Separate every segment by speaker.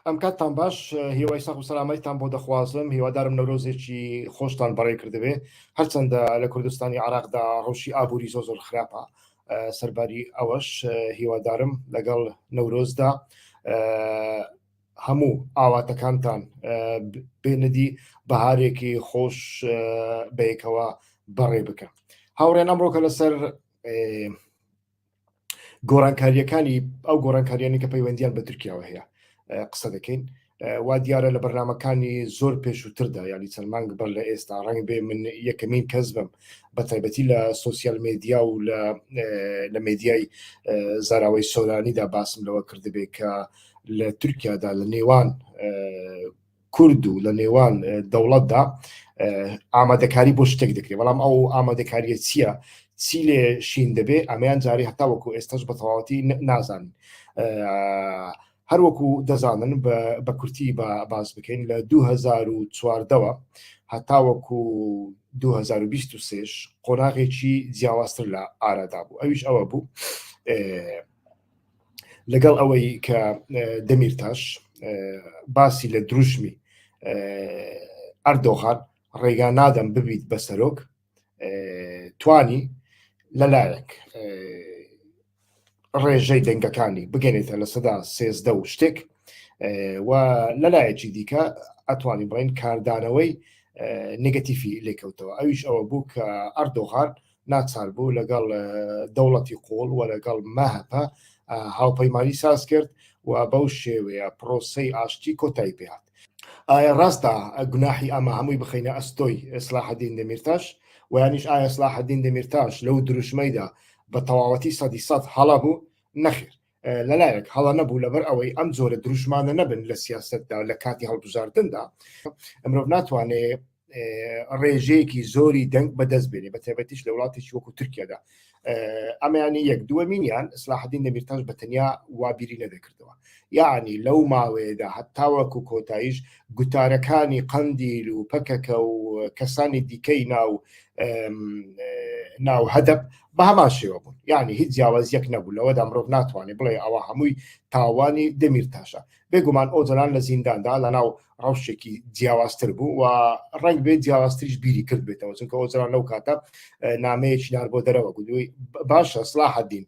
Speaker 1: ئەم کاتتان باش هیوای ساق و سەلامەتیتان بۆ دەخوازم هیوادارم نەورۆزێکی خۆشتان بەڕێ کردبێ هەرچەندە لە کوردستانی عراقدا ڕەوشی ئابووری زۆر خراپە سەرباری ئەوەش هیوادارم لەگەڵ نەورۆزدا هەموو ئاواتەکانتان بێنەدی بەهارێکی خۆش بەیەکەوە بەڕێ بکە. هاوڕێن ئەمڕۆکە لەسەر گۆڕانکاریەکانی ئەو گۆڕانکاریانی کە پەیوەندیان بە تورکیاوە هەیە قسە دەکەین وا دیارە لە بەرنامەکانی زۆر پێشووتردا ینی چەند مانگ بەر لە ئێستا ڕەنگ بێ من یەکەمین کەس بم بە تایبەتی لە سۆسیال مێدیا و لە مێدیای زاراوەی سۆرانیدا باسم لەوە کردبێ کە لە تورکیادا لە نێوان کورد و لە نێوان دەوڵەتدا ئامادەکاری بۆ شتێک دەکرێت بەڵام ئەو ئامادەکاریە چییە؟ چی لێ شین دەبێ ئەمەیان جاری هەتا وەکو ئێستاش بە تەواوەتی نازانن. هەروەکو دەزانن بە کورتی باز بکەین لە 2014ەوە هەتاوەکو 2023 قۆناغێکی جیاوازتر لە ئارادا بوو. ئەویش ئەوە بوو لەگەڵ ئەوەی کە دەمیرتاش باسی لە دروشمی ئەردۆغان ڕێگا نادەم ببیت بە سەرۆک توانی لەلایەک ڕێژەی دەنگەکانی بگەنێتە لە سەدا 13 و شتێک و لەلایەکی دیکە ئەتوانی بڵین کاردانەوەی نگەتیفی لێکەوتەوە. ئەویش ئەوە بوو کە ئەردۆغان ناچار بوو لەگەڵ دەوڵەتی قۆڵ و لەگەڵ مەهەپە هاوپەیمانی ساز کرد و بەو شێوەیە پرۆسەی ئاشتی کۆتایی پێهات. ئایا ڕاستە گوناحی ئەمە هەمووی بخەینە ئەستۆی سلاحەدین دەمیرتاش و یانیش ئایا سلاحەدین دەمیرتاش لەو دروشمەیدا بە تەواوەتی 100% هەڵا بوو؟ نەخێر لەلایەک هەڵا نەبوو لەبەر ئەوەی ئەم جۆرە دروشمانە نەبن لە سیاسەتدا لە کاتی هەڵبژاردندا ئەمرۆ ناتوانێت ڕێژەیەکی زۆری دەنگ بەدەست بێنێ بە تایبەتیش لە وڵاتێکی وەکو تورکیادا. ئەمەیانی یەک دووەمینیان سلاحەدین دەمیرتاش بەتەنیا وابیری نەدەکردەوە، یعنی لەو ماوەیەدا هەتاوەکو کۆتاییش گوتارەکانی قەندیل و پەکەکە و کەسانی دیکەی ناو هەدەب بە هەمان شێوە بوون، یعنی هیچ جیاوازیەک نەبوو. لەوەدا مرۆڤ ناتوانێت بڵێ ئەوە هەمووی تاوانی دەمیرتاشە. بێگومان ئۆجلان لە زینداندا لەناو ڕەوشێکی جیاوازتر بوو و ڕنگ بێت جیاوازتریش بیری کرد بێتەوە، چونکە ئۆجلان لەو کاتە نامەیەکی نار بۆ دەرەوە گوتووی باشە سلاحەدین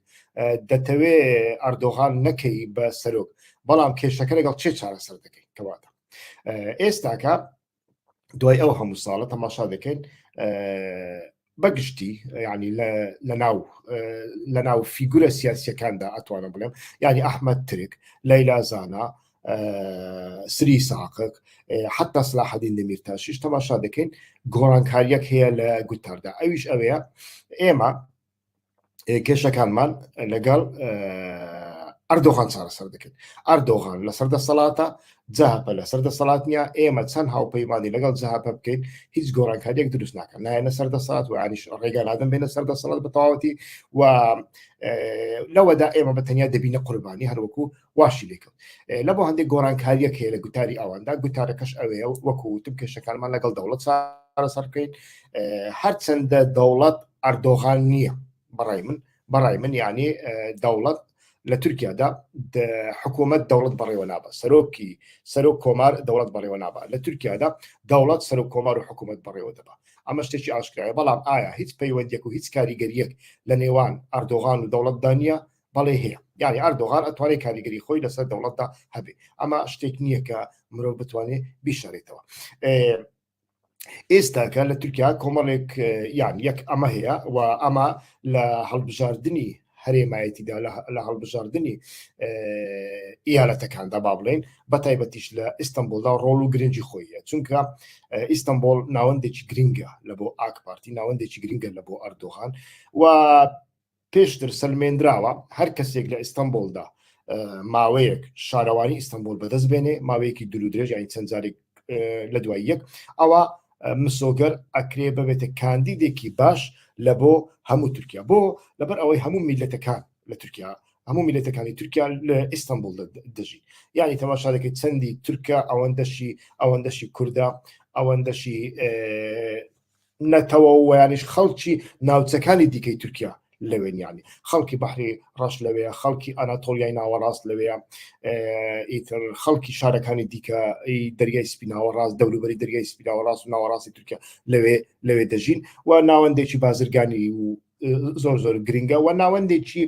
Speaker 1: دەتەوێ ئەردۆغان نەکەی بە سەرۆک، بەڵام کێشەکە لەگەڵ چێ چارەسەر دەکەین؟ کەواتە ئێستاکە دوای ئەو هەموو ساڵە تەماشا دەکەین بەگشتی ینی لە ناو فیگورە سیاسیەکاندا ئەتوانم بڵێم، ینی ئەحمەد ترک، لەیلا زانا، سری ساقق، حتا سلاحەدین دەمیرتاشیش تەماشا دەکەین گۆڕانکاریەک هەیە لە گوتاردا. ئەویش ئەوەیە ئێمە کێشەکانمان لەگەڵ ئەردۆغان چارەسەر دەکەین. ئەردۆغان لە سەردەسەڵاتە، جەهەپە لە سەردەسەڵات نییە، ئێمە چەند هاوپەیمانی لەگەڵ جەهەپە بکەین هیچ گۆڕانکاریەک دروست ناکەن، نایەنە سەردەسەڵات و یانیش ڕێگا نادەم بێنە سەردەسەڵات بە تەواوەتی و لەوەدا ئێمە بەتەنیا دەبینە قوربانی هەروەکو واشی لێکەوت. لە بۆ هەندێک گۆڕانکاریەک هەیە لە گوتاری ئەواندا، گوتارەکەش ئەوەیە وەکو وتم کێشەکانمان لەگەڵ دەوڵەت چارەسەر بکەین، هەرچەندە دەوڵەت ئەردۆغان نییە بەڕای من یعنی دەوڵەت لە تورکیادا حکوومەت دەوڵەت بەڕێوە نابە، سەرۆک کۆمار دەوڵەت بەڕێوە نابە. لە تورکیادا دەوڵەت سەرۆک کۆمار و حکوومەت بەڕێوە دەبا. ئەمە شتێکی ئاشکرایە، بەڵام ئایا هیچ پەیوەندیەک و هیچ کاریگەریەک لە نێوان ئەردۆغان و دەوڵەتدا نییە؟ بەڵێ هەیە، یعنی ئەردۆغان ئەتوانێت کاریگەری خۆی لەسەر دەوڵەتدا هەبێ، ئەمە شتێک نییە کە مرۆڤ بتوانێت بیشارێتەوە. ئێستاکە لە تورکیا کۆمەڵێک یان یەک ئەمە هەیە و ئەمە لە هەڵبژاردننی هەرێمایەتیدا لە هەڵبژاردننی ئیالەتەکاندا با بڵێن بە تایبەتیش لە ئیستانبولدا ڕۆڵ و گرنگی خۆیە، چونکە ئیستانبول ناوەندێکی گرنگە لە بۆ ئاک پارتی، ناوەندێکی گرنگە لە بۆ ئەردۆغان و پێشتر سەلمێنراوە هەر کەسێک لە ئیستانبولدا ماوەیەک شارەوانی ئیستانبول بەدەست بێنێ، ماوەیەکی دوور و درێژ یانی چەند جارێک لە دوای یەک، ئەوە مسۆگەر ئەکرێ ببێتە کاندیدێکی باش لە بۆ هەموو تورکیا، بۆ لەبەر ئەوەی هەموو میلەتەکان لە تورکیا، هەموو میلەتەکانی تورکیا لە ئیستانبول دەژی، یعنی تەماشا دەکەیت چەندی تورکە، ئەوەندەشی کوردە، ئەوەندەشی نەتەوە و یانیش خەڵکی ناوچەکانی دیکەی تورکیا لوين يعني خلقي بحري راش لويا خلقي أناطوليا ناوراس لويا إيتر خلقي شاركاني ديكا دريا سبينا وراس دولة بري دريا سبينا وراس وناوراس تركيا لوي دجين وناوندي بازرگاني زور گرینگا و ناوندێکی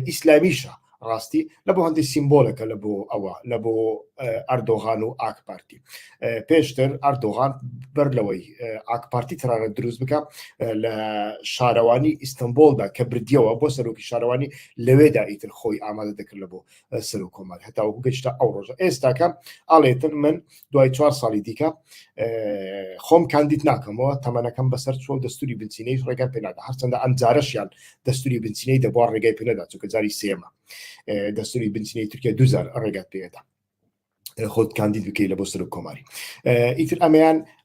Speaker 1: ئیسلامیشە ڕاستی لە بۆ هەندێک سیمبۆلەکە لە بۆ ئەردۆغان و ئاک پارتی پێشتر ئەردۆغان بەر لەوەی ئاک پارتی تەرانە دروست بکە لە شارەوانی ئیستانبولدا کە بردیەوە بۆ سەرۆکی شارەوانی لەوێدا ئیتر خۆی ئامادە دەکرد لە بۆ سەرۆک کۆمار هەتاوەکو گەیشتە ئەو ڕۆژە ئێستاکە ئاڵێتن من دوای 4 ساڵی دیکە خۆم کاندید ناکەمەوە تەمەنەکەم بەسەر چوە دەستوری بنچینەی ڕێگای پێنادا هەرچەندە ئەم جارەشیان دەستوری بنچینەی دەبووە ڕێگای پێنەدا چونکە جاری سێمە دەستوری بنچینەی تورکیا 2000 ڕێگات پێدا خۆت کاندید بکەی لە بۆ سەرۆک کۆماری ئیتر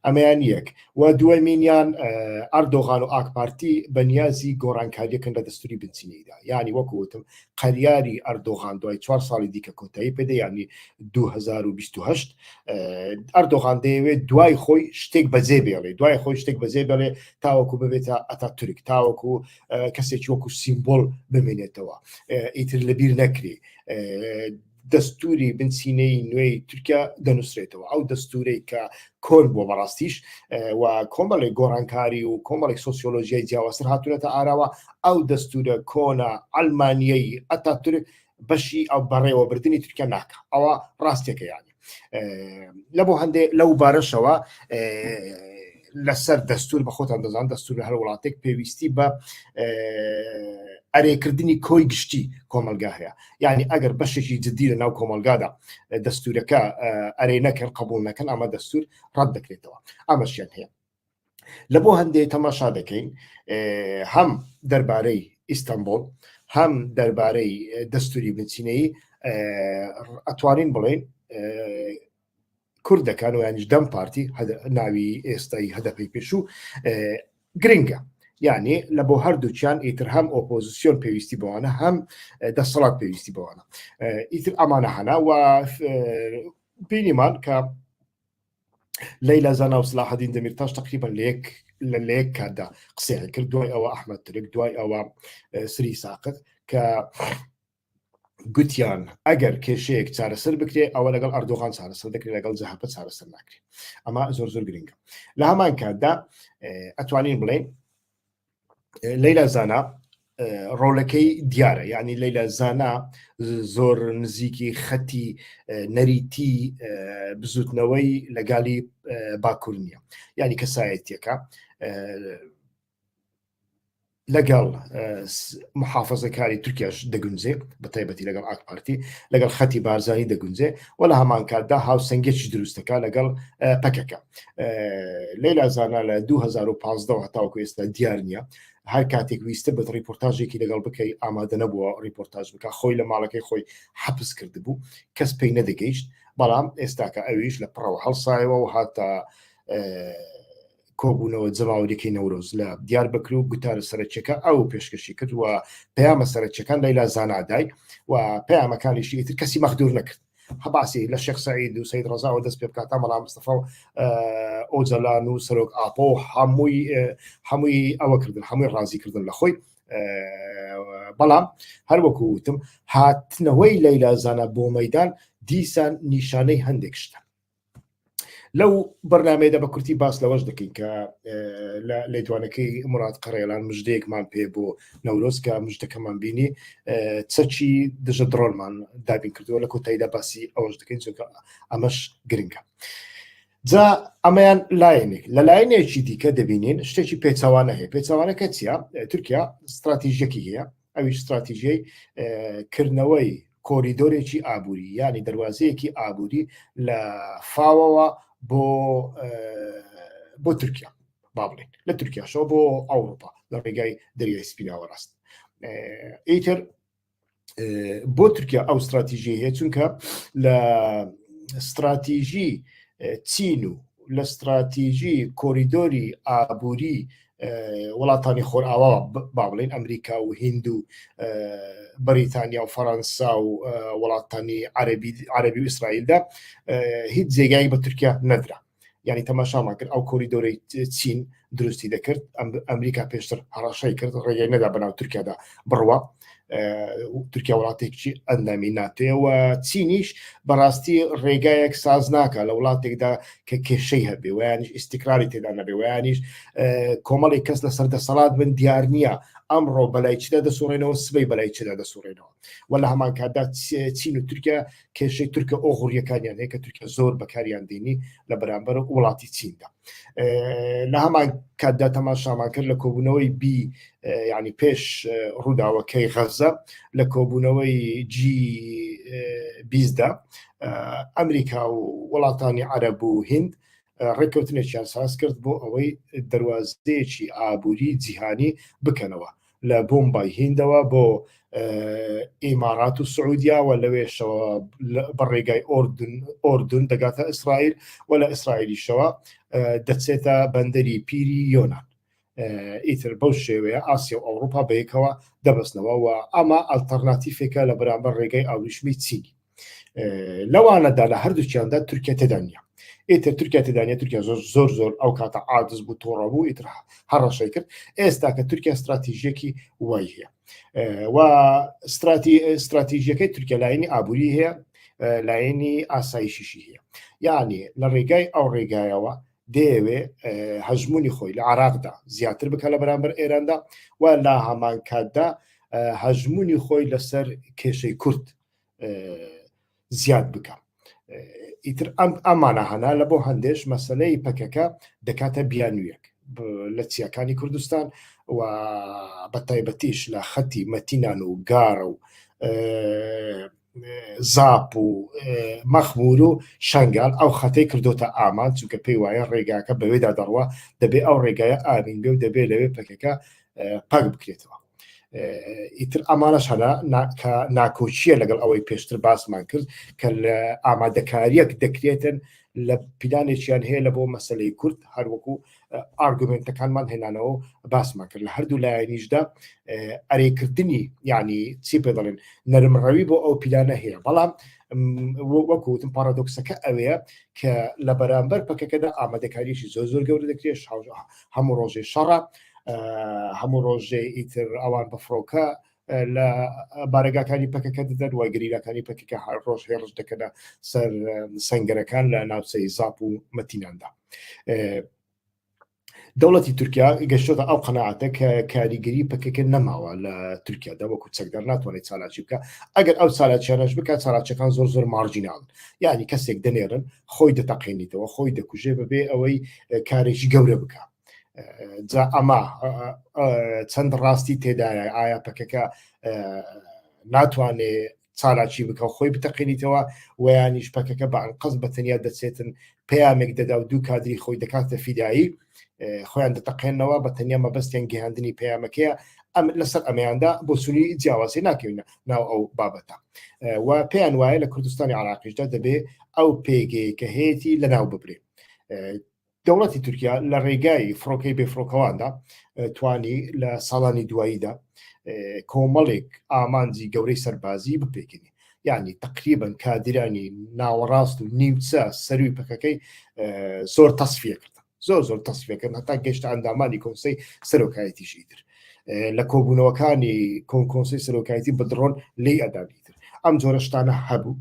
Speaker 1: ئەمەیان یەک و دووەمینیان ئەردۆغان و ئاک پارتی بەنیازی گۆڕانکاریەکەن لە دەستوری بنچینەیدا یعنی وەکوتم قەریاری ئەردۆغان دوای 4 ساڵی دیکە کۆتایی پێدا یعنی 2028 ئەردۆغان دەیەوێت دوای خۆی شتێک بەجێ بێڵێ دوای خۆی شتێک بەجێ بێڵێ تاوەکو ببێتە ئەتاتورک تاوەکو کەسێکی وەکو سیمبۆل بمێنێتەوە ئیتر لەبیر نەکرێ دەستوری بنچینەی نوێی تورکیا دەنووسرێتەوە ئەو دەستورەی کە کۆن بۆ بەڕاستیش و کۆمەڵێک گۆڕانکاری و کۆمەڵێک سۆسیۆلۆژیای جیاوازتر هاتوونەتە ئاراوە ئەو دەستورە کۆنە ئەڵمانیەی ئەتاتورک بەشی ئەو بەڕێوەبردننی تورکیا ناکە ئەوە ڕاستێکە یانی لە بۆ هەندێک لەو بارەشەوە لەسەر دەستور بە خۆتان دەزان دەستور هەر وڵاتێک پێویستی بە ئەرێکردنی کۆی گشتی کۆمەلگا هەیە یعنی ئەگەر بەشێکی جددی لە ناو کۆمەلگادا دەستورەکە ئەرێ نەکەن قبول نەکەن ئەمە دەستور ڕەت دەکرێتەوە ئەمەشیان هەیە لە بۆ هەندێک تەماشا دەکەین هەم دەربارەی ئیستانبول هەم دەربارەی دەستوری بنچینەیی ئەتوانین بڵێن کوردەکان و یانیش دەم پارتی ناوی ئێستایی هەدەپی پێشوو گرنگە یعنی لە بۆ هەردووچیان ئیتر هەم ئۆپۆزیسیۆن پێویستی بەوانە هەم دەسەڵات پێویستی بەوانە ئیتر ئەمانە هەنا و بینیمان کە لەیلا زانا و سلاحەدین دەمیرتاش تقریبا لە یەک کاتدا قسەیان کرد دوای ئەوە ئەحمەد ترک دوای ئەوە سری ساقت کە گوتیان ئەگەر کێشەیەک چارەسەر بکرێ ئەوە لەگەڵ ئەردۆغان چارەسەر دەکرێت لەگەڵ جەهەپە چارەسەر ناکرێت ئەمە زۆر گرنگە لە هەمان کاتدا ئەتوانین بڵێن لەیلا زانا ڕۆڵەکەی دیارە یعنی لەیلا زانا زۆر نزیکی خەتی نەریتی بزوتنەوەی لەگاڵی باکوور نییە یعنی کەسایەتیەکە لەگەڵ محافەزەکاری تورکیاش دەگونجێ بە تایبەتی لەگەڵ ئاک پارتی لەگەڵ خەتی بارزانی دەگونجێ و لە هەمان کاتدا هاوسەنگێکی دروستەکە لەگەڵ پەکەکە لەیلا زانا لە 2015 هەتاوەکو ئێستا دیار نییە هەر کاتێک ویستە بە ڕیپۆرتاژێکی لەگەڵ بکەی ئامادە نەبووە ڕیپۆرتاژ بکە خۆی لە ماڵەکەی خۆی حەبس کردبوو کەس پێی نەدەگەیشت بەڵام ئێستاکە ئەویش لە پڕەوە هەڵسایەوە و هاتە کۆبوونەوە جەماوەریەکەی نەورۆز لە دیاربەکر و گوتارە سەرچەکە ئەو پێشکەشی کرد و پەیامە سەرچەکان لەیلا زانا دای و پەیامەکانیشی ئیتر کەسی مەخدوور نەکرد هەباسی لە شێخ سەعید و سەید ڕەزاوە دەست پێ بکات مەڵام مستەفا و ئۆجەلان و سەرۆک ئاپۆ هەمووی ئەوە کردن هەمووی ڕازیکردن لە خۆی بەڵام هەروەکو وتم هاتنەوەی لەیلا زانا بۆ مەیدان دیسان نیشانەی هەندێک شتە لەو بەرنامەیەدا بە کورتی باس لەوەش دەکەین کە لە لێدوانەکەی مراد قەڕێلان مژدەیەکمان پێ بۆ نەورۆز کە مژدەکەمان بینی چەکی دژە درۆڵمان دابین کردووە لە کۆتاییدا باسی ئەوەش دەکەین چونکە ئەمەش گرنگە جا ئەمەیان لایەنێک لە لایەنێکی دیکە دەبینین شتێکی پێچەوانە هەیە پێچەوانەکە چییە تورکیا استراتیژیەکی هەیە ئەویش استراتیژیەی کردنەوەی کۆریدۆرێکی ئابووری یعنی دەواازەیەکی ئابووری لە فاوەوە بۆ تورکیا با بڵێن لە تورکیاشەوە بۆ ئەوروپا لە ڕێگای دەریای سپیناوە ڕاست ئیتر بۆ تورکیا ئەو استراتیژی هەیە چونکە لە استراتیژی چین و لە استراتیژی کۆریدۆری ئابووری وڵاتانی خۆرئاوا با بڵێن ئەمریکا و هیند و بەریتانیا و فەڕەنسا و وڵاتانی عەرەبی و ئیسرائیلدا هیچ جێگای بە تورکیا نەدرا يعني تەماشامان کرد ئەو کۆریدۆرەی چین دروستی دەکرد ئەمریکا پێشتر هەڕەشەی کرد ڕێگەی نەدا بەناو تورکیادا بڕوە تورکیا وڵاتێکی ئەندامی ناتوێەوە چینیش بەڕاستی ڕێگایەک ساز ناکە لە وڵاتێکدا کە کێشەی هەبێ ویانیش ئیسیکراری تێدا نەبێ ویانیش کۆمەڵی کەس لە سەردەسەڵات بن دیار نییە ئەمڕۆ بەلای چدا دەسوڕێنەوە سبەی بەلای چدا دەسوڕێنەوە وە لە هەمان کاتدا چین و تورکیا کێشەی تورکە ئۆغوریەکانیان هەیە کە تورکیا زۆر بەکاریان دێنی لە بەرامبەر وڵاتی چیندا لە هەمان کاتدا تەماشامان کرد لە کۆبوونەوەی بی ینی پێش ڕووداوەکەی غەزە لە کۆبوونەوەی G20دا ئەمریکا و وڵاتانی عەرەب و هیند ڕێککەوتنێکیان ساز کرد بۆ ئەوەی دەواازەیەکی ئابووری جیهانی بکەنەوە لە بۆمبای هیندەوە بۆ ئیمارات و سعودیاوە لەوێشەوە بەڕێگای ئۆردون دەگاتە ئیسرائیل و لە ئیسرائیلیشەوە دەچێتە بەندەری پیری یۆنان ئیتر بەو شێوەیە ئاسیا و ئەوروپا بەیەکەوە دەبستنەوە و ئەمە ئەلتەرناتیفێکە لە بەرامبەر ڕێگەی ئاوریشمی چینی لەوانەدا لە هەردووچیاندا تورکیا تێدانە ئیتر تورکیا تێدانە تورکیا زۆر ئەو کاتە عاجز بوو تۆڕەبوو ئیتر هەڕەشەی کرد ئێستا کە تورکیا استراتیژیەکی وای هەیە و استراتیژیەکەی تورکیا لایەنی ئابووری هەیە لایەنی ئاسایشیشی هەیە یعنی لە ڕێگای ئەو ڕێگایەوە دەیەوێ هەژمونی خۆی لە عراقدا زیاتر بکە لە بەرامبەر ئێراندا و لە هەمان کاتدا هەژمونی خۆی لەسەر کێشەی کورد زیاد بکە ئیتر ئەمانە هەنا لە بۆ هەندێش مەسەلەی پەکەکە دەکاتە بیانویەک لە چیەکانی کوردستان و بەتایبەتیش لە خەتی مەتینان و گارە و زاپ و مەخمور و شنگال ئەو خەتەی کردوتە ئامان چونکە پێی وایە ڕێگاکە بەوێدا دەڕوە دەبێ ئەو ڕێگایە ئامین بێ و دەبێ لەوێ پەکەکە پاک بکرێتەوە ئیتر ئەمانەش هەنا ناکۆچیە لەگەڵ ئەوەی پێشتر باسمان کرد کە لە ئامادەکاریەک دەکرێتن لە پیلانێکیان هەیە لە بۆ مەسەلەی کورد هەروەکو ئارگومنتەکانمان هێنانەوە باسمان کرد لە هەردوو لایەنیشدا ئەرێکردنی ینی چی پێ دەڵێن نەرمڕەوی بۆ ئەو پیلانە هەیە بەڵام وەکوتم پارادۆکسەکە ئەوەیە کە لە بەرامبەر پەکەکەدا ئامادەکاریشی زۆر گەورە دەکرێت هەموو ڕۆژێ شەڕە هەموو ڕۆژێ ئیتر ئەوان بەفرۆکە لە بارەگاکانی پەکەکە دەدەن وای گریرەکانی پەکەکە هەر ڕۆژ هێڕش دەکەنە سەر سەنگەرەکان لە ناوچەی زاپ و مەتیناندا دەوڵەتی تورکیا گەشتۆتە ئەو قەناعەتە کە کاریگەری پەکەکە نەماوە لە تورکیادا وەکو چەکدار ناتوانێت چالاکی بکە ئەگەر ئەو چالاکیانەش بکە چالاکیەکان زۆر مارجینال یعنی کەسێک دەنێرن خۆی دەتەقێنیتەوە خۆی دەکوژێ بەبێ ئەوەی کارێکی گەورە بکە جا ئەمە چەند ڕاستی تێدایە ئایا پەکەکە ناتوانێت چالاکی بکە و خۆی بتەقێنیتەوە ویانیش پەکەکە بە ئەنقەز بەتەنیا دەچێتن پەیامێک دەدا و دوو کادری خۆی دەکاتە فیدایی خۆیان دەتەقێنەوە بە تەنیا مەبەستیان گەیاندنی پەیامەکەیە لەسەر ئەمەیاندا بۆ سووری جیاوازی ناکەوینە ناو ئەو بابەتە و پێیان وایە لە کوردستانی عراقیشدا دەبێ ئەو پێگەیەکە هەیەی لەناو ببرێ دەوڵەتی تورکیا لە ڕێگای فڕۆکەی بێفرۆکەواندا توانی لە ساڵانی دواییدا کۆمەڵێک ئامانجی گەورەی سەربازی بپێکنی یعنی تقریبا کادرانی ناوەڕاست و نیمچە سەروی پەکەکەی زۆر تەسفیە کردن زۆر تەسفیەکەن هەتا گەشتە ئەندامانی کۆنسەی سەرۆکایەتیشی تر لە کۆبوونەوەکانی کۆنسەی سەرۆکایەتی بەدڕۆن لێی ئەدابیتر ئەم جۆرە شتانە هەبوو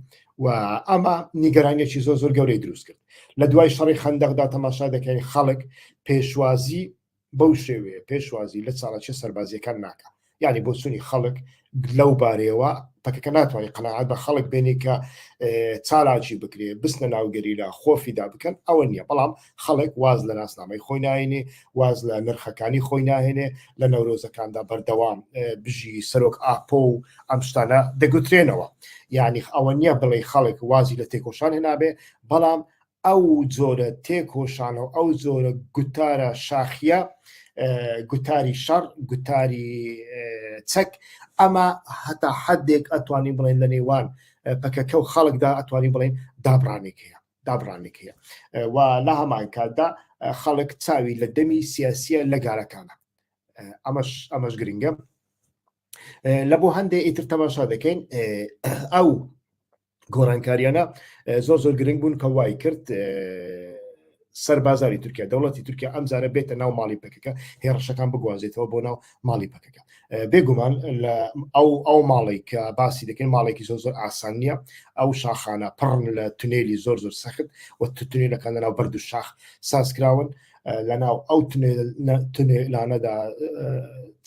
Speaker 1: و ئەمە نیگەرانیەکی زۆر گەورەی دروست کرد لە دوای شەڕی خەندەقدا تەماشا دەکەین خەڵک پێشوازی بەو شێوەیە پێشوازی لە چالاکی سەربازیەکان ناکە یعنی بۆ چوونی خەڵک لەو بارەیەوە پەکەکە ناتوانێت قەناعەت بە خەڵک بێنێ کە چالاکی بکرێ بستنە ناوگەریلا خۆفیدا بکەن ئەوە نییە بەڵام خەڵک واز لە ناسنامەی خۆی ناهێنێ واز لە نرخەکانی خۆی ناهێنێ لە نەورۆزەکاندا بەردەوام بژی سەرۆک ئاپۆ و ئەم شتانە دەگوترێنەوە یعنی ئەوە نییە بڵێ خەڵک وازی لە تێکۆشان هێنابێ بەڵام ئەو جۆرە تێکۆشانە و ئەو جۆرە گوتارە شاخیە گوتاری شەڕ گوتاری چەک ئەمە هەتا حدێک ئەتوانی بڵێن لە نێوان پەکەکە و خەڵکدا ئەتوانی بڵێن دابڕانێک هەیە و لە هەمان کاتدا خەڵک چاوی لە دەمی سیاسیە لە گارەکانە ئەمەش گرنگە لە بۆ هەندێک ئیتر تەماشا دەکەین ئەو گۆڕانکاریانە زۆر گرنگ بوون کە وای کرد سەربازاری تورکیا دەوڵەتی تورکیا ئەم جارە بێتە ناو ماڵی پەکەکە هێرشەکان بگوازێتەوە بۆ ناو ماڵی پەکەکە بێگومان ئەو ماڵی کە باسی دەکەین ماڵێکی زۆر ئاسان نییە ئەو شاخانە پڕن لە تونێلی زۆر سەخت و تونێلەکان لەناو بەرد و شاخ سازکراون لەناو ئەو تونێلانەدا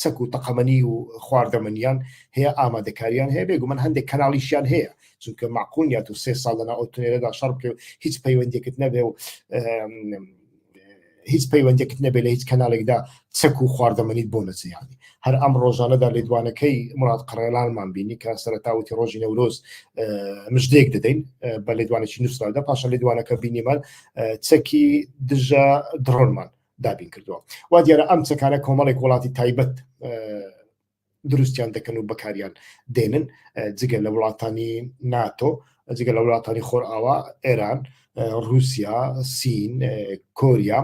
Speaker 1: چەک و تەقەمەنی و خواردەمەنیان هەیە ئامادەکاریان هەیە بێگومان هەندێک کەناڵیشیان هەیە چونکە معقول نیە تو 3 ساڵ لەناو ئەو تونێلەدا شەڕ بکەوێت هیچ پەیوەندیەکەت نەبێ و هیچ پەیوەندێکت نەبێت لە هیچ کەناڵێکدا چەک و خواردەمەنیت بۆ نەچیانی هەر ئەم ڕۆژانەدا لێدوانەکەی مراد قڕێلانمان بینی کە سەرەتاوتی ڕۆژی نەورۆز مژدەیەک دەدەین بە لێدوانێکی نووسرادا پاشە لێدوانەکە بینیمان چەکی دژە درۆنمان دابین کردووە وا دیارە ئەم چەکانە کۆمەڵێک وڵاتی تایبەت دروستیان دەکەن و بەکاریان دێنن جگە لە وڵاتانی ناتۆ جگە لە وڵاتانی خۆرئاوا ئێران رووسیا سین کۆریا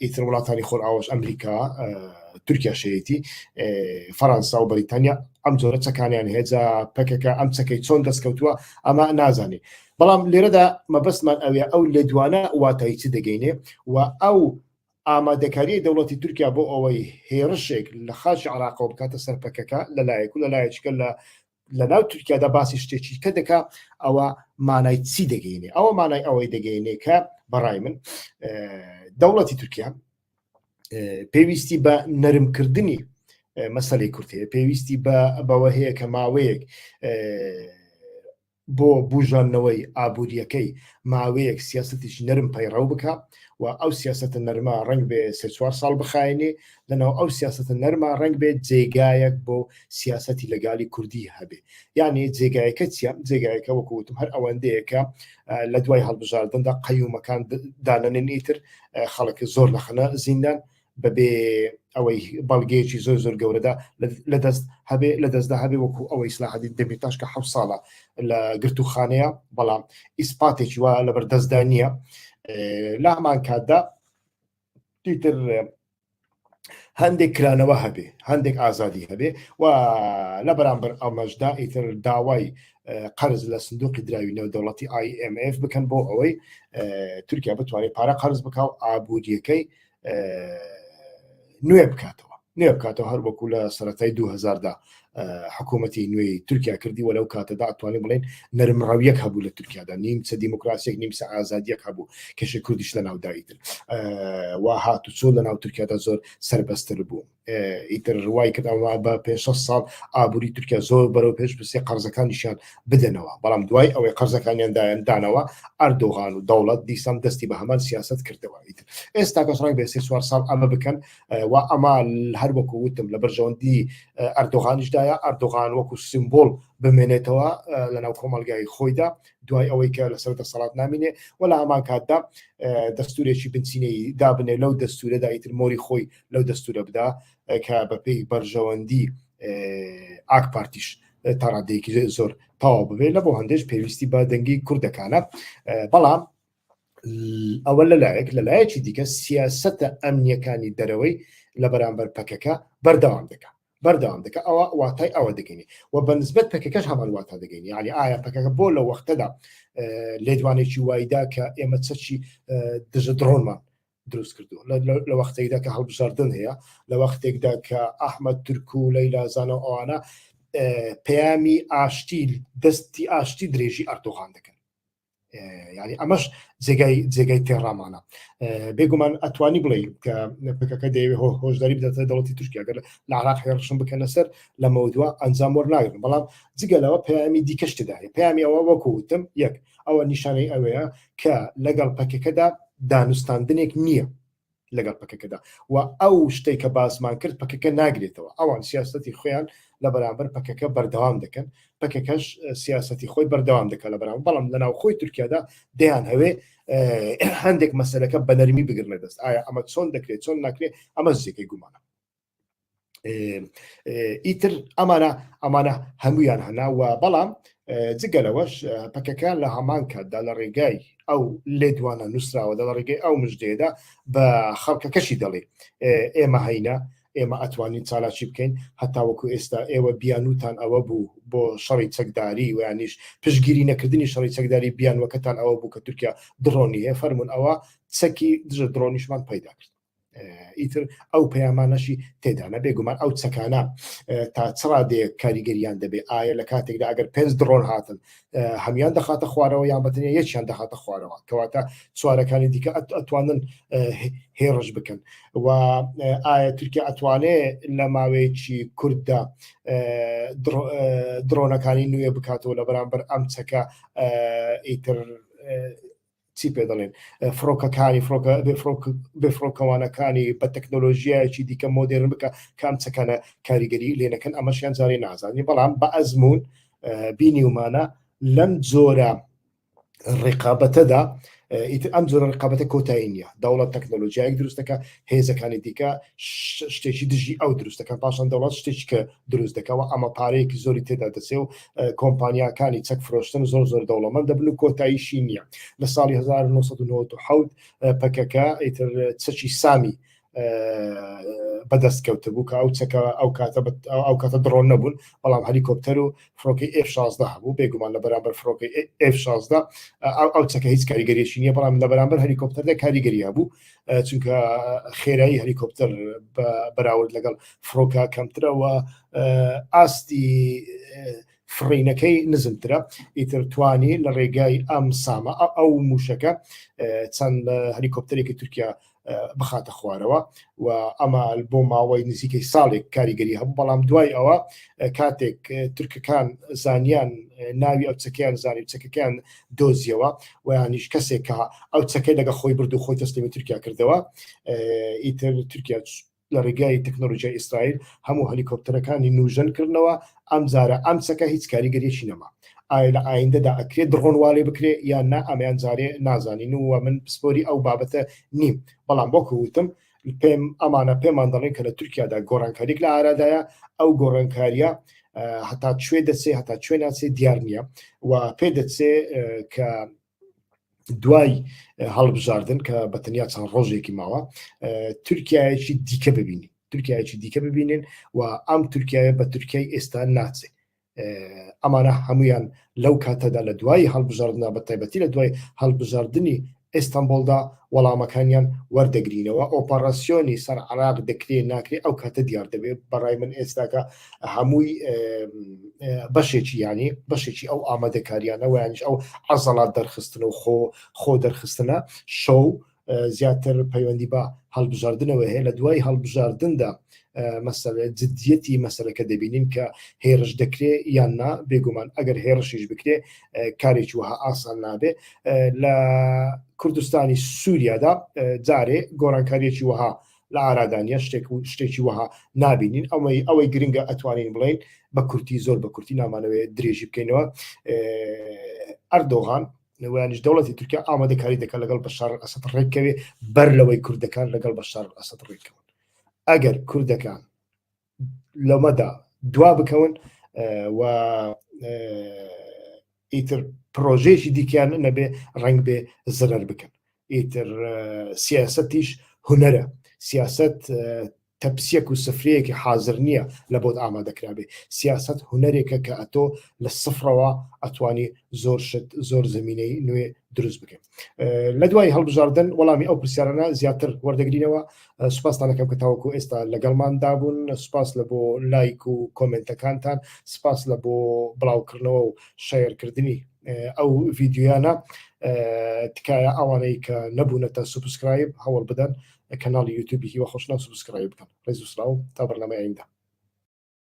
Speaker 1: ئیتر وڵاتانی خۆرئاواش ئەمریکا تورکیا شەیەتی فەرەنسا و بەریتانیا ئەم جۆرە چەکانیان هێجا پەکەکە ئەم چەکەی چۆن دەستکەوتووە ئەمە نازانێ بەڵام لێرەدا مەبەستمان ئەوێ ئەو لێدوانە واتایی چ دەگەینێ و ئەو ئامادەکاری دەوڵەتی تورکیا بۆ ئەوەی هێرشێک لە خاچی عێراقەوە بکاتە سەر پەکەکە لەلایەک و لەلایەکە لە ناو تورکیادا باسی شتێکی کە دەکا ئەوە مانای چی دەگەینێ ئەوە مانای ئەوەی دەگەینێ کە بەڕای من دەوڵەتی تورکیا پێویستی بە نەرمکردنی مەسەلەی کورتەیە پێویستی بەوە هەیە کە ماوەیەک بۆ بوژانەوەی ئابوووریەکەی ماوەیەک سیاسەتیش نەرم پەیڕەو بکە و ئەو سیاسەتە نەرمە ڕنگ بێ 3-4 ساڵ بخاینێ لەناو ئەو سیاسەتە نەرمە ڕنگ بێت جێگایەک بۆ سیاسەتی لەگالی کوردی هەبێ یعنی جێگایەکە چیە جێگایەکە وەکوتم هەر ئەوەندەیەکە لە دوای هەڵبژاردندا قەیومەکان دانەنێن ئیتر خەڵک زۆر نەخەنە زیندان بەبێ ئەوەی بەڵگەیەکی زۆر گەورەدا لە دەستدا هەبێ وەکو ئەوەی ئیسلاحەدین دەمێتاش کە 7 ساڵە لە گرتوخانەیە بەڵام ئیسپاتێکی وایە لە بەردەستدا نییە لە هەمان کاتدا دیتر هەندێک کرانەوە هەبێ هەندێک ئازادی هەبێ و لە بەرامبەر ئەمەشدا ئیتر داوای قەرز لە سندوقی دراوی نێودەوڵەتی IMF بکەن بۆ ئەوەی تورکیا بتوانێت پارە قەرز بکە و ئابوووریەکەی نوێ بکاتەوە هەر وەکو لە سەرەتای 2000دا حکوومەتی نوێی تورکیا کردی و لەو کاتەدا ئەتوانێت بڵێن نەرمڕاویەک هەبوو لە تورکیادا نیمچە دیموکراسیەک نیمچە ئازادیەک هەبوو کەشی کوردیش لە ناوداییتر وا هاتو چۆ لە ناو تورکیادا زۆر سەربەستر بوو ئیتر ڕوای کردەوە بە 5-6 ساڵ ئابووری تورکیا زۆر بەرەو پێش بسێ قەرزەکانیشیان بدەنەوە بەڵام دوای ئەوەی قەرزەکانیان دانەوە ئەردۆغان و دەوڵەت دیسان دەستی بە هەمان سیاست کردەوە ئیتر ئێستا کەس ڕنگ بە 3-4 ساڵ ئەمە بکەن و ئەمە هەر وەکو وتم لە بەرژەوەندی ئەردۆغانیشدایە ئەردۆغان وەکو سیمبۆل بمێنێتەوە لەناو کۆمەلگای خۆیدا دوای ئەوەی کە لەسەر دەسەڵات نامینێ وەلا هەمان کاتدا دەستورێکی بنچینەی دابنێ لەو دەستورەدا ئیتر مۆری خۆی لەو دەستورە بدا کە بەپێی بەرژەوەندی ئاک پارتیش تا ڕادەیەکی زۆر تەواو ببێت لە بۆ هەندێش پێویستی بە دەنگی کوردەکانە بەڵام ئەوە لەلایەکی دیکە سیاسەتە ئەمنیەکانی دەرەوەی لە بەرامبەر پەکەکە بەردەوام دەکە ئەوە واتای ئەوە دەگەینی و بەنسبەت پەکەکەش هەمان واتا دەگەینی یعنی ئایا پەکەکە بۆ لە وەختەدا لێدوانێکی وایدا کە ئێمە چەکی دژە درۆنمان دروست کردو لە وەختێکدا کە هەڵبژاردن هەیە لە وەختێکدا کە ئەحمەد تورک و لەیلا زانە ئەوانە پەیامی ئاشتی دەستی ئاشتی درێژی ئەردۆغان دەکەن یعنی ئەمەش جێگای تێڕامانە بێگومان ئەتوانی بڵێ کە پەکەکە دەیەوێت هۆشداری بداتە دەوڵەتی تورکیا گەر لە عێراق هێرشم بکەنە سەر لە مەودووە ئەنجام وەرناگرن بەڵام جگەلەوە پەیامی دیکەش تێدایە پەیامی ئەوە وەکوتم یەک ئەوە نیشانەی ئەوەیە کە لەگەڵ پەکەکەدا دانوستاندنێک نییە لەگەڵ پەکەکەدا و ئەو شتێک کە باسمان کرد پەکەکە ناگرێتەوە ئەوان سیاسەتی خۆیان لە بەرامبەر پەکەکە بەردەوام دەکەن پەکەکەش سیاسەتی خۆی بەردەوام دەکەن لە بەرامبەر بەڵام لەناو خۆی تورکیادا دەیان هەوێ هەندێک مەسەلەکە بە نەرمی بگرنە دەست ئایا ئەمە چۆن دەکرێت چۆن ناکرێت ئەمە زیێکەی گومانە ئیتر ئەمانە هەمویان هەنا و بەڵام جگەلەوەش پەکەکە لە هەمان کاتدا لە ڕێگای ئەو لێدوانە نووسراوە لە ڕێگەی ئەو مژدەیەدا بە خەڵکەکەشی دەڵێ ئێمە هەینە ئێمە ئەتوانین چالاکی بکەین هەتا وەکو ئێستا ئێوە بیانوتان ئەوە بوو بۆ شەڕی چەکداری و یانیش پشگیری نەکردنی شەڕی چەکداری بیانوەکەتان ئەوە بوو کە تورکیا درۆنی هەیە فەرمونون ئەوە چەکی دژە درۆنیشمان پەیدا کرد ئیتر ئەو پەیامانەشی تێدانە بێگومان ئەو چەکانە تا چڕادێ کاریگەریان دەبێت ئایا لە کاتێکدا ئەگەر 5 درۆن هاتن هەمیان دەخاتە خوارەوە یان بەتەنیا یەکیان دەخاتە خوارەوە کەواتە چوارەکانی دیکە ئەتوانن هێڕش بکەن و ئایا تورکیا ئەتوانێت لە ماوەیەکی کورددا درۆنەکانی نوێ بکاتەوە لە بەرامبەر ئەم چەکە ئیتر چی پێ دەڵێن فڕۆکەکانی بفرۆکەوانەکانی بە تەکنۆلۆژیایکی دیکە مۆدێرن بکە کام چەکانە کاریگەری لێنەکەن ئەمەشیان جارێ نازانی بەڵام بە ئەزمون بینیومانە لەم جۆرە ڕێقابەتەدا ئەم جۆرە ڕێقابەتە کۆتایی نییە دەوڵەت تەکنۆلۆژیایەک دروستەکە هێزەکانی دیکە شتێکی دژی ئەو دروستەکەن پاشان دەوڵەت شتێکی کە دروست دەکەوە ئەمە پارەیەکی زۆری تێدا دەچێ و کۆمپانیاکانی چەک فرۆشتن زۆر دەوڵەمەند دەبن و کۆتاییشی نییە لە ساڵی 1990 پەکەکە ئیتر چەکی سامی بەدەست کەوتە بوو کە ئەو چەکە ئەو کاتە درۆن نەبوون بەڵام هەلیکۆپتەر و فڕۆکەی F-16 هەبوو بێگومان لە بەرامبەر فڕۆکەی F-16 ئەو چەکە هیچ کاریگەریشی نییە بەڵام لە بەرامبەر هەلیکۆپتەردا کاریگەری هەبوو چونکە خێرایی هەلیکۆپتەر بەراورد لەگەڵ فڕۆکە کەمترەوە ئاستی فرینەکەی نزمترە ئیتر توانی لە ڕێگای ئەم سامە ئەو موشەکە چەند هەلیکۆپتەرێکی تورکیا بخاتە خوارەوە و ئەمە بۆ ماوەی نزیکەی ساڵێک کاریگەری هەبوو بەڵام دوای ئەوە کاتێک تورکەکان زانیان ناوی ئەو چەکەیان زانی چەکەکەیان دۆزیەوە و یانیش کەسێک کە ئەو چەکەی لەگە خۆی برد و خۆی تەسلیمی تورکیا کردەوە ئیتر تورکیا لە ڕێگای تەکنۆلۆژیای ئیسرائیل هەموو هەلیکۆپتەرەکانی نوژەن کردنەوە ئەم جارە ئەم چەکە هیچ کاریگەریەکی نەما ئایا لە ئایندەدا ئەکرێت درۆنواڵێ بکرێ یان نا ئەمیان جارێ نازانین و من پسپۆری ئەو بابەتە نیم بەڵام بۆ کووتم ئەمانە پێمان دەڵێن کە لە تورکیادا گۆڕانکاریک لە ئارادایە ئەو گۆڕانکاریە هەتا کوێ دەچێ هەتا کوێ ناچێ دیار نییە و پێ دەچێ کە دوای هەڵبژاردن کە بەتەنیا چەند ڕۆژێکی ماوە تورکایەکی دیکە ببینین و ئەم تورکایە بە تورکیای ئێستا ناچێ ئەمانە هەمویان لەو کاتەدا لە دوای هەڵبژاردنە بە تایبەتی لە دوای هەڵبژاردننی ئێستانبولدا وەڵامەکانیان وەردەگرینەوە ئۆپەراسیۆنی سەر عراق دەکرێت ناکرێت ئەو کاتە دیار دەبێت بەڕای من ئێستاکە هەمووی بەشێکی ینی بەشێکی ئەو ئامادەکاریانە ویانش ئەو عەزەڵات دەرخستن و خۆ دەرخستنە شەو زیاتر پەیوەندی بە هەڵبژاردنەوە هەیە لە دوای هەڵبژاردندا مەسەلە جدیەتی مەسەلەکە دەبینین کە هێرش دەکرێت یان نا بێگومان ئەگەر هێرشیش بکرێ کارێکی وها ئاسان نابێ لە کوردستانی سووریادا جارێ گۆڕانکاریەکی وها لە ئارادانیە شتێکی وها نابینین ئەوەی گرنگە ئەتوانین بڵین بە کورتی زۆر بە کورتی نامانەوەی درێژی بکەینەوە ئەردۆغان ویانش دەوڵەتی تورکیا ئامادەکاری دەکات لەگەڵ بەشار ئەسەد ڕێکەوێ بەر لەوەی کوردەکان لەگەڵ بەشار ئەسەد ڕێکەوە ئەگەر کوردەکان لەمەدا دوا بکەون و ئیتر پرۆژێکی دیکەیان نەبێ ڕنگ بێ زەرەر بکەن ئیتر سیاسەتیش هونەرە سیاست تەپسیەک و سفرەیەکی حاضر نییە لە بۆت ئامادەکرابێ سیاست هونەرێکە کە ئەتۆ لە سفرەوە ئەتوانی زۆر زمینەی نوێ دروست بکەن لە دوای هەڵبژاردن وەڵامی ئەو پرسیارانە زیاتر وەردەگرینەوە سوپاسدانەکەم کە تاوەکو ئێستا لەگەڵمان دابوون سوپاس لە بۆ لایک و کۆمنتەکانتان سوپاس لە بۆ بڵاوکردنەوە و شەیرکردنی ئەو ڤیددیویانە تکایە ئەوانەی کە نەبوونەتە سوبسکرایب هەوڵ بدەن کەناڵی یوتیوبی هیوە خۆشنا سوبسکرایب بکەن ڕێز و سلااو تا بەرنامەی ئایندا